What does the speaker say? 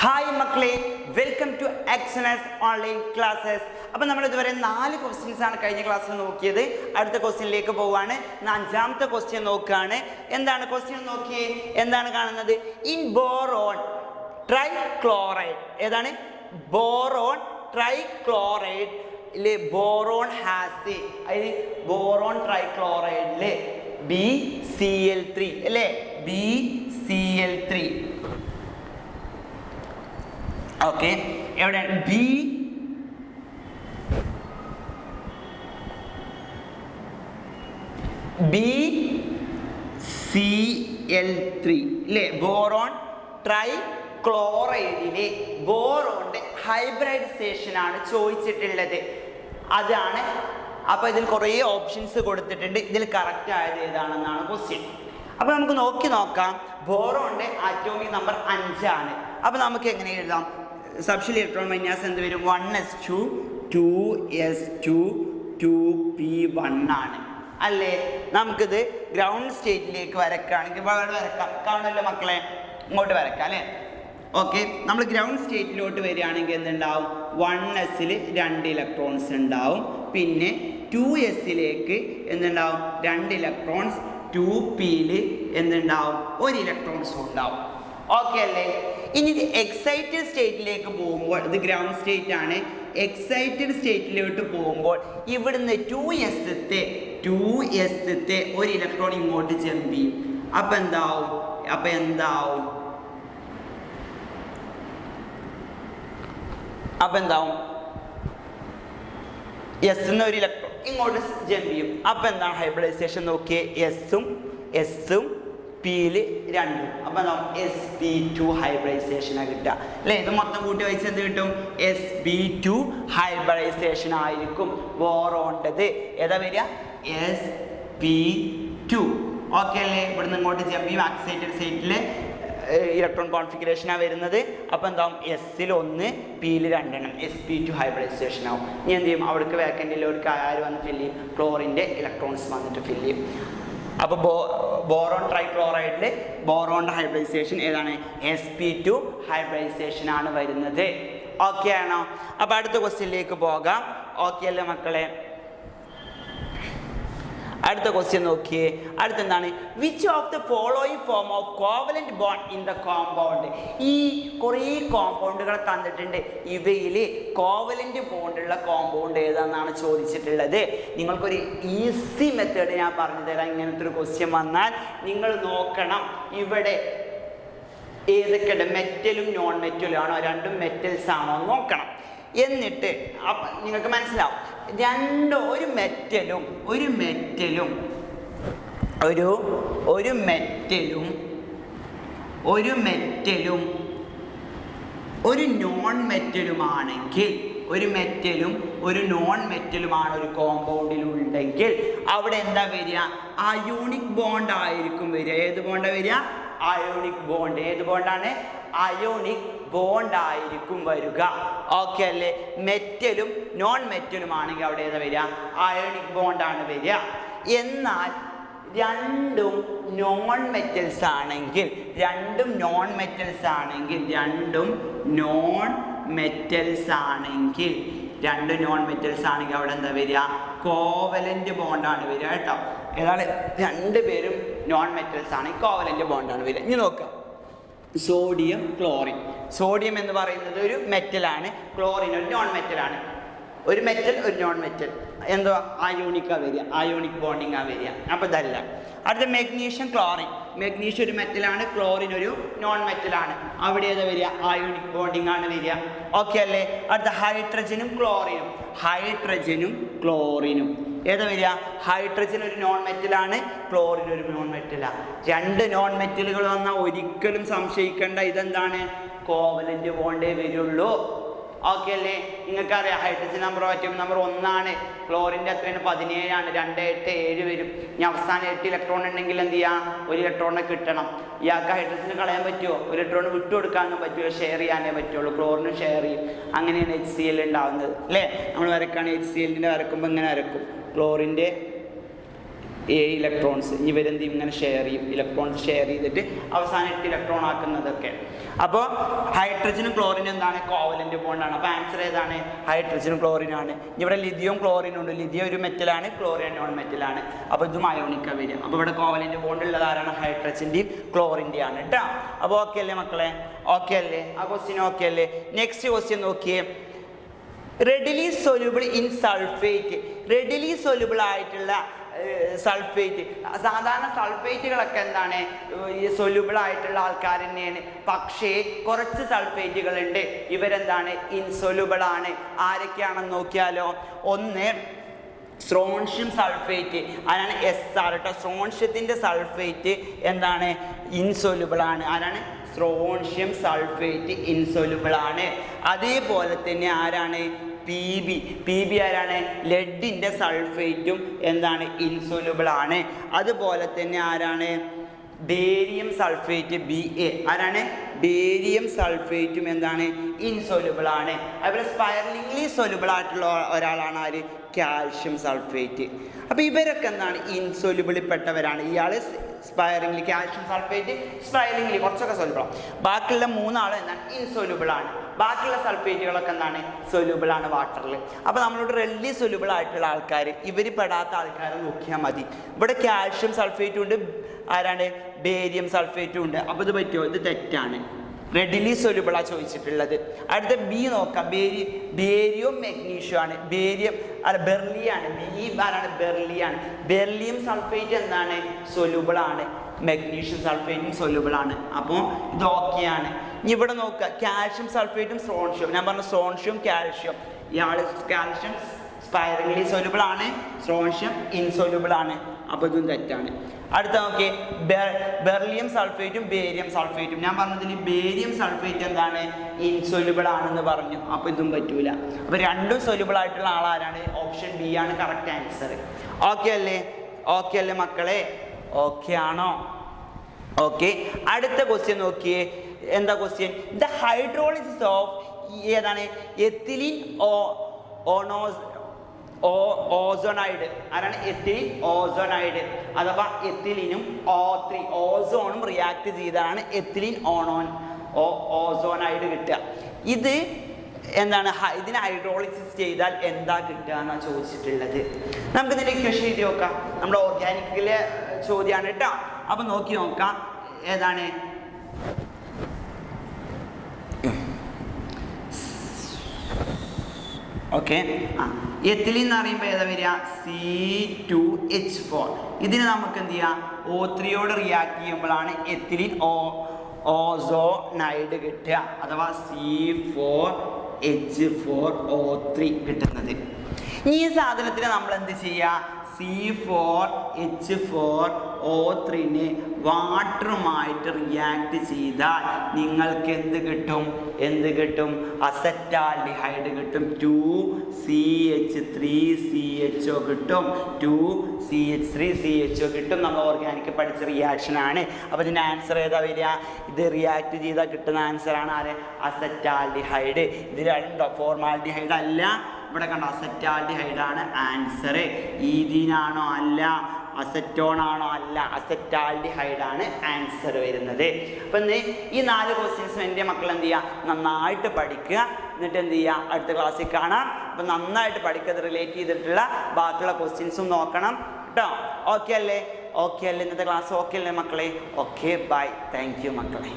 Hi മക്കളെ, welcome to Excellence online classes. അപ്പോൾ നമ്മൾ ഇതുവരെ 4 ക്വസ്റ്റ്യൻസ് ആണ് കഴിഞ്ഞ ക്ലാസ്സിൽ നോക്കിയത്. അടുത്ത ക്വസ്റ്റ്യനിലേക്ക് പോവുകയാണ്. 5ാമത്തെ ക്വസ്റ്റ്യൻ നോക്കുകയാണ്. എന്താണ് ക്വസ്റ്റ്യൻ നോക്കിയേ? എന്താണ് കാണുന്നത്? ഇൻ ബോറോൺ ട്രൈക്ലോറൈഡ്, ഏതാണ്? ബോറോൺ ട്രൈക്ലോറൈഡ് ഇല്ലേ? ബോറോൺ ഹാസ്, അതിൽ ബോറോൺ ട്രൈക്ലോറൈഡിലെ BCl3 അല്ലേ? BCl3. ഓക്കെ, എവിടെയാണ് BCl3 അല്ലേ? ബോറോൺ ട്രൈക്ലോറൈഡിലെ ബോറോണിന്റെ ഹൈബ്രിഡൈസേഷൻ ആണ് ചോദിച്ചിട്ടുള്ളത്. അതാണ്. അപ്പോൾ ഇതിൽ കുറേ ഓപ്ഷൻസ് കൊടുത്തിട്ടുണ്ട്. ഇതിൽ കറക്റ്റ് ആയത് ഏതാണെന്നാണ് ക്വസ്റ്റ്യൻ. അപ്പോൾ നമുക്ക് നോക്കാം. ബോറോണിന്റെ ആറ്റോമിക് നമ്പർ 5 ആണ്. അപ്പോൾ നമുക്ക് എങ്ങനെ എഴുതാം? സബ്ഷൽ ഇലക്ട്രോൺ വിന്യാസം എന്ത് വരും? 1s2 2s2 2p1 ആണ് അല്ലേ? നമുക്കിത് ഗ്രൗണ്ട് സ്റ്റേറ്റിലേക്ക് വരക്കുകയാണെങ്കിൽ വരക്കാം. കാണുമല്ലോ മക്കളെ, ഇങ്ങോട്ട് വരക്കാം അല്ലേ? ഓക്കെ, നമ്മൾ ഗ്രൗണ്ട് സ്റ്റേറ്റിലോട്ട് വരികയാണെങ്കിൽ എന്തുണ്ടാവും? 1s 2 ഇലക്ട്രോൺസ് ഉണ്ടാവും. പിന്നെ 2sലേക്ക് എന്തുണ്ടാവും? 2 ഇലക്ട്രോൺസ്. 2p എന്തുണ്ടാവും? 1 ഇലക്ട്രോൺസും ഉണ്ടാവും. ഓക്കെ അല്ലേ? ഇനി ഇത് എക്സൈറ്റഡ് സ്റ്റേറ്റിലേക്ക് പോകുമ്പോൾ, ഇത് ഗ്രൗണ്ട് സ്റ്റേറ്റ് ആണ്. എക്സൈറ്റഡ് സ്റ്റേറ്റിലോട്ട് പോകുമ്പോൾ ഇവിടുന്ന് 2sത്തെ 1 ഇലക്ട്രോൺ ഇങ്ങോട്ട് ജമ്പ് ചെയ്യും. അപ്പം എന്താവും? എസ് എന്ന 1 ഇലക്ട്രോൺ ഇങ്ങോട്ട് ജമ്പ് ചെയ്യും. അപ്പം എന്താണ് ഹൈബ്രിഡൈസേഷൻ? നോക്കിയേ, എസും പിയിൽ 2. അപ്പം എന്താവും? sp2 ഹൈബ്രിഡൈസേഷനാണ് കിട്ടുക അല്ലേ? ഇത് മൊത്തം കൂട്ടി വായിച്ച് എന്ത് കിട്ടും? sp2 ഹൈബ്രിഡൈസേഷൻ ആയിരിക്കും ബോറോണ്ടത്. ഏതാ വരിക? sp2. ഓക്കെ അല്ലേ? ഇവിടുന്ന് ഇങ്ങോട്ട് ജമ്പ് ചെയ്യും. എക്സൈറ്റഡ് സ്റ്റേറ്റിൽ ഇലക്ട്രോൺ കോൺഫിഗറേഷനാണ് വരുന്നത്. അപ്പോൾ എന്താവും? എസിൽ 1 പിയിൽ 2 sp2 ഹൈബ്രിഡൈസേഷൻ ആവും. ഇനി എന്ത് ചെയ്യും? അവിടേക്ക് വേക്കൻറ്റിൽ ഒരു ആര് വന്ന് ഫില്ല് ചെയ്യും? ക്ലോറിൻ്റെ ഇലക്ട്രോൺസ് വന്നിട്ട് ഫില്ല് ചെയ്യും. അപ്പോൾ ബോറോൺ ട്രൈക്ലോറൈഡിൽ ബോറോണിൻ്റെ ഹൈബ്രിഡൈസേഷൻ ഏതാണ്? sp2 ഹൈബ്രിഡൈസേഷൻ ആണ് വരുന്നത്. ഓക്കെ ആണോ? അപ്പോൾ അടുത്ത ക്വസ്റ്റ്യനിലേക്ക് പോകാം. ഓക്കെ അല്ലേ മക്കളെ? അടുത്ത ക്വസ്റ്റ്യൻ നോക്കിയേ. അടുത്തെന്താണ്? Which of the following form of covalent bond in the compound? ഈ കുറേ കോമ്പൗണ്ടുകൾ തന്നിട്ടുണ്ട്. ഇവയിൽ കോവലന്റ് ബോണ്ടുള്ള കോമ്പൗണ്ട് ഏതാണെന്നാണ് ചോദിച്ചിട്ടുള്ളത്. നിങ്ങൾക്കൊരു ഈസി മെത്തേഡ് ഞാൻ പറഞ്ഞു തരാം. ഇങ്ങനത്തെ ഒരു ക്വസ്റ്റ്യൻ വന്നാൽ നിങ്ങൾ നോക്കണം. ഇവിടെ ഏതൊക്കെയുണ്ട്? മെറ്റലും നോൺ മെറ്റലും ആണോ? രണ്ടും മെറ്റൽസ് ആണോ നോക്കണം. എന്നിട്ട് നിങ്ങൾക്ക് മനസ്സിലാവും. ഒരു മെറ്റലും ഒരു നോൺ മെറ്റലുമാണെങ്കിൽ, ഒരു നോൺ മെറ്റലുമാണ് ഒരു കോമ്പൗണ്ടിൽ ഉണ്ടെങ്കിൽ അവിടെ എന്താ വരിക? അയോണിക് ബോണ്ട് ആയിരിക്കും വരിക. ഏത് ബോണ്ടാണ് വരിക? Ionic bond. ഏത് ബോണ്ടാണ്? അയോണിക് ബോണ്ട് ആയിരിക്കും വരിക. ഓക്കെ അല്ലേ? മെറ്റലും നോൺ മെറ്റലും ആണെങ്കിൽ അവിടെ ഏതാ വരിക? അയോണിക് ബോണ്ടാണ് വരിക. എന്നാൽ രണ്ടും നോൺ മെറ്റൽസ് ആണെങ്കിൽ അവിടെ എന്താ വരിക? കോവലന്റ് ബോണ്ടാണ് വരിക കേട്ടോ. ഏതാണ്? 2 പേരും നോൺ മെറ്റൽസ് ആണ്, കോവലന്റ് ബോണ്ടാണ് വരിക. ഇനി നോക്കാം. Sodium chlorine. സോഡിയം എന്ന് പറയുന്നത് ഒരു മെറ്റലാണ്, ക്ലോറിൻ ഒരു നോൺ മെറ്റലാണ്. ഒരു മെറ്റൽ ഒരു നോൺ മെറ്റൽ എന്തോ അയോണിക്കാ വരിക, അയോണിക് ബോണ്ടിങ് ആ വരിക. അപ്പോൾ ഇതല്ല. അടുത്ത മെഗ്നീഷ്യം ക്ലോറിൻ. മെഗ്നീഷ്യം ഒരു മെറ്റലാണ്, ക്ലോറിൻ ഒരു നോൺ മെറ്റലാണ്. അവിടെ ഏതാ വരിക? അയോണിക് ബോണ്ടിങ് ആണ് വരിക. ഓക്കെ അല്ലേ? അടുത്ത ഹൈഡ്രജനും ക്ലോറിനും ഏതാ വരിക? ഹൈഡ്രജൻ ഒരു നോൺ മെറ്റലാണ്, ക്ലോറിൻ ഒരു നോൺ മെറ്റലാണ്. 2 നോൺ മെറ്റലുകൾ വന്നാൽ ഒരിക്കലും സംശയിക്കേണ്ട. ഇതെന്താണ്? കോവലന്റ് ബോണ്ടേ വരുള്ളൂ. ഓക്കെ അല്ലേ? നിങ്ങൾക്കറിയാം ഹൈഡ്രജൻ നമ്പർ ആറ്റം നമ്പർ 1 ആണ്. ക്ലോറിൻ്റെ എത്രയാണ്? 17 ആണ്. 2 8 7 വരും. ഇനി അവസാനം 8 ഇലക്ട്രോൺ ഉണ്ടെങ്കിൽ എന്ത് ചെയ്യാം? 1 ഇലക്ട്രോണിനെ കിട്ടണം. ഇയാൾക്ക് ഹൈഡ്രജന് കളയാൻ പറ്റുമോ? 1 ഇലക്ട്രോൺ വിട്ടുകൊടുക്കാനൊന്നും പറ്റുമോ? ഷെയർ ചെയ്യാനേ പറ്റുള്ളൂ. ക്ലോറിനും ഷെയർ ചെയ്യും. അങ്ങനെയാണ് HCl ഉണ്ടാവുന്നത് അല്ലേ? നമ്മൾ വരക്കുകയാണ് HCl വരക്കുമ്പോൾ ഇങ്ങനെ വരക്കും. ക്ലോറിൻ്റെ ഇലക്ട്രോൺസ്. ഇവരെന്ത് ചെയ്യും, ഇങ്ങനെ ഷെയർ ചെയ്യും, ഇലക്ട്രോൺസ് ഷെയർ ചെയ്തിട്ട് അവസാനം 8 ഇലക്ട്രോൺ ആക്കുന്നതൊക്കെ. അപ്പോൾ ഹൈഡ്രജനും ക്ലോറിനും എന്താണ്, കോവലന്റ് ബോണ്ടാണ്. അപ്പോൾ ആൻസർ ഏതാണ്, ഹൈഡ്രജനും ക്ലോറിനാണ്. ഇവിടെ ലിഥിയവും ക്ലോറിനും ഉണ്ട്. ലിഥിയം ഒരു മെറ്റലാണ്, ക്ലോറിൻ നോൺ മെറ്റലാണ്. അപ്പോൾ ഇതും അയോണിക്ക വരും. അപ്പോൾ ഇവിടെ കോവലന്റ് ബോണ്ട് ഉള്ളത് ആരാണ്, ഹൈഡ്രജന്റെയും ക്ലോറിൻ്റെയും ആണ് കേട്ടോ. അപ്പോൾ ഓക്കെ അല്ലേ മക്കളെ, ഓക്കെ അല്ലേ, ആ ക്വസ്റ്റ്യൻ ഓക്കെ അല്ലേ. നെക്സ്റ്റ് ക്വസ്റ്റ്യൻ നോക്കിയേ, readily soluble in sulphate. Readily soluble ആയിട്ടുള്ള സൾഫേറ്റ്, സാധാരണ സൾഫേറ്റുകളൊക്കെ എന്താണ്, സൊല്യൂബിൾ ആയിട്ടുള്ള ആൾക്കാർ തന്നെയാണ്. പക്ഷേ കുറച്ച് സൾഫേറ്റുകളുണ്ട്, ഇവരെന്താണ്, ഇൻസൊല്യൂബിൾ ആണ്. ആരൊക്കെയാണെന്ന് നോക്കിയാലോ. ഒന്ന് സ്ട്രോൺഷ്യം സൾഫേറ്റ്, ആരാണ്, SR കേട്ടോ. സ്ട്രോൺഷ്യത്തിൻ്റെ സൾഫേറ്റ് എന്താണ്, ഇൻസൊല്യൂബിൾ ആണ്. ആരാണ്, സ്ട്രോൺഷ്യം സൾഫേറ്റ് ഇൻസൊല്യൂബിൾ ആണ്. അതേപോലെ തന്നെ ആരാണ്, PB ആരാണ്, ലെഡിൻ്റെ സൾഫേറ്റും എന്താണ്, ഇൻസൊല്യൂബിൾ ആണ്. അതുപോലെ തന്നെ ആരാണ്, ബേരിയം സൾഫേറ്റ് BA, ആരാണ്, ബേരിയം സൾഫേറ്റും എന്താണ്, ഇൻസൊല്യൂബിൾ ആണ്. അതുപോലെ സ്പൈറലിംഗ്ലി സൊല്യൂബിൾ ആയിട്ടുള്ള ഒരാളാണ് ആര്, കാൽഷ്യം സൾഫേറ്റ്. അപ്പോൾ ഇവരൊക്കെ എന്താണ്, ഇൻസൊല്യൂബിളിൽ പെട്ടവരാണ്. ഇയാൾ സ്പൈറിംഗ്ലി, കാൽഷ്യം സൾഫേറ്റ് സ്പൈറിംഗ്ലി കുറച്ചൊക്കെ സൊല്യൂബിൾ ആണ്. ബാക്കിയുള്ള 3 ആൾ എന്താണ്, ഇൻസൊല്യൂബിൾ ആണ്. ബാക്കിയുള്ള സൾഫേറ്റുകളൊക്കെ എന്താണ്, സൊല്യൂബിൾ ആണ് വാട്ടറിൽ. അപ്പോൾ നമ്മളോട് റെഡ്ലി സൊല്യൂബിൾ ആയിട്ടുള്ള ആൾക്കാർ, ഇവർ പെടാത്ത ആൾക്കാരെ നോക്കിയാൽ മതി. ഇവിടെ കാൽഷ്യം സൾഫേറ്റും ഉണ്ട്, ആരാണ്, ബേരിയം സൾഫേറ്റും ഉണ്ട്. അപ്പോൾ ഇത് പറ്റുമോ, ഇത് തെറ്റാണ്. റെഡിലി സൊല്യൂബിളാ ചോദിച്ചിട്ടുള്ളത്. അടുത്ത B നോക്കാം, ബേരിയം മെഗ്നീഷ്യം ആണ്. ബേരിയം അല്ല, ബെർലിയാണ്. ആരാണ്, ബെർലിയാണ്. ബെർലിയം സൾഫേറ്റ് എന്താണ്, സൊല്യൂബിൾ ആണ്. മെഗ്നീഷ്യം സൾഫേറ്റും സൊല്യൂബിൾ ആണ്. അപ്പോൾ ഇത് ഓക്കെയാണ്. ഇനി ഇവിടെ നോക്കുക, കാൽഷ്യം സൾഫേറ്റും സ്ട്രോൺഷ്യം. ഞാൻ പറഞ്ഞു സ്ട്രോൺഷ്യം കാൽഷ്യം. ഇയാൾ കാൽഷ്യം സ്പൈറലിംഗ്ലി സൊല്യൂബിൾ ആണ്, സ്ട്രോൺഷ്യം ഇൻസൊല്യൂബിൾ ആണ്. അപ്പോൾ ഇതും തെറ്റാണ്. അടുത്ത നോക്കി, ബെർലിയം സൾഫേറ്റും ബേരിയം സൾഫേറ്റും. ഞാൻ പറഞ്ഞതിൽ ബേരിയം സൾഫേറ്റ് എന്താണ്, ഇൻസൊല്യൂബിൾ ആണെന്ന് പറഞ്ഞു. അപ്പോൾ ഇതും പറ്റൂല. അപ്പോൾ രണ്ടും സൊല്യൂബിൾ ആയിട്ടുള്ള ആളാരാണ്, ഓപ്ഷൻ B ആണ് കറക്റ്റ് ആൻസർ. ഓക്കെ അല്ലേ, ഓക്കെ അല്ലേ മക്കളെ, ഓക്കെ ആണോ? ഓക്കെ. അടുത്ത ക്വസ്റ്റ്യൻ നോക്കിയേ, എന്താ ക്വസ്റ്റ്യൻ, ദ ഹൈഡ്രോളിസിസ് ഓഫ് ഏതാണ്, എത്തിലീൻ ഓസോണൈഡ്. ആരാണ്, എത്തിലീൻ ഓസോണൈഡ് അഥവാ എത്തിലീനും O3 ഓസോണും റിയാക്ട് ചെയ്താണ് എത്തിലീൻ ഓസോണൈഡ് കിട്ടുക. ഇത് എന്താണ്, ഇതിനെ ഹൈഡ്രോളിസിസ് ചെയ്താൽ എന്താ കിട്ടുക എന്നാണ് ചോദിച്ചിട്ടുള്ളത്. നമുക്ക് ഇതിൻ്റെ ഇക്വേഷൻ എഴുതി നോക്കാം. നമ്മുടെ ഓർഗാനിക്കിലെ ചോദ്യമാണ് കേട്ടോ. അപ്പം നോക്കി നോക്കാം, ഏതാണ്, ഓക്കെ. എത്തിലീൻ എന്ന് പറയുമ്പോൾ ഏതാ വരിക, C2H4. ഇതിന് നമുക്ക് എന്ത് ചെയ്യാം, O3യോട് റിയാക്ട് ചെയ്യുമ്പോഴാണ് എത്തിലീൻ ഓസോണൈഡ് കിട്ടുക അഥവാ C4H4O3 കിട്ടുന്നത്. ഈ സാധനത്തിന് നമ്മൾ എന്ത് ചെയ്യുക, C4H4O3നെ വാട്ടറുമായിട്ട് റിയാക്ട് ചെയ്താൽ നിങ്ങൾക്ക് എന്ത് കിട്ടും, അസറ്റാൽഡിഹൈഡ് കിട്ടും. 2CH3CHO കിട്ടും, 2CH3CHO കിട്ടും. നമ്മൾ ഓർഗാനിക് പഠിച്ച റിയാക്ഷൻ ആണ്. അപ്പോൾ ഇതിൻ്റെ ആൻസർ ഏതാ വരിക, ഇത് റിയാക്ട് ചെയ്താൽ കിട്ടുന്ന ആൻസറാണ് ആര്, അസറ്റാൽഡിഹൈഡ്. ഇത് രണ്ടോ ഫോർമാൽഡിഹൈഡ് അല്ല, ഇവിടെ കണ്ടോ അസറ്റാൽഡിഹൈഡാണ് ആൻസർ. ഈഥീനാണോ അല്ല, അസറ്റോൺ ആണോ അല്ല, അസറ്റാൽഡിഹൈഡാണ് ആൻസർ വരുന്നത്. അപ്പം ഈ 4 ക്വസ്റ്റ്യൻസും എൻ്റെ മക്കൾ എന്ത് ചെയ്യുക, നന്നായിട്ട് പഠിക്കുക. എന്നിട്ട് എന്ത് ചെയ്യുക, അടുത്ത ക്ലാസ്സിൽ കാണാം. അപ്പം നന്നായിട്ട് പഠിക്കുക, റിലേറ്റ് ചെയ്തിട്ടുള്ള ബാക്കിയുള്ള ക്വസ്റ്റ്യൻസും നോക്കണം കേട്ടോ. ഓക്കെ അല്ലേ, ഓക്കെ അല്ലേ, ഇന്നത്തെ ക്ലാസ് ഓക്കെ അല്ലേ മക്കളെ? ഓക്കെ, ബൈ, താങ്ക് യു മക്കളെ.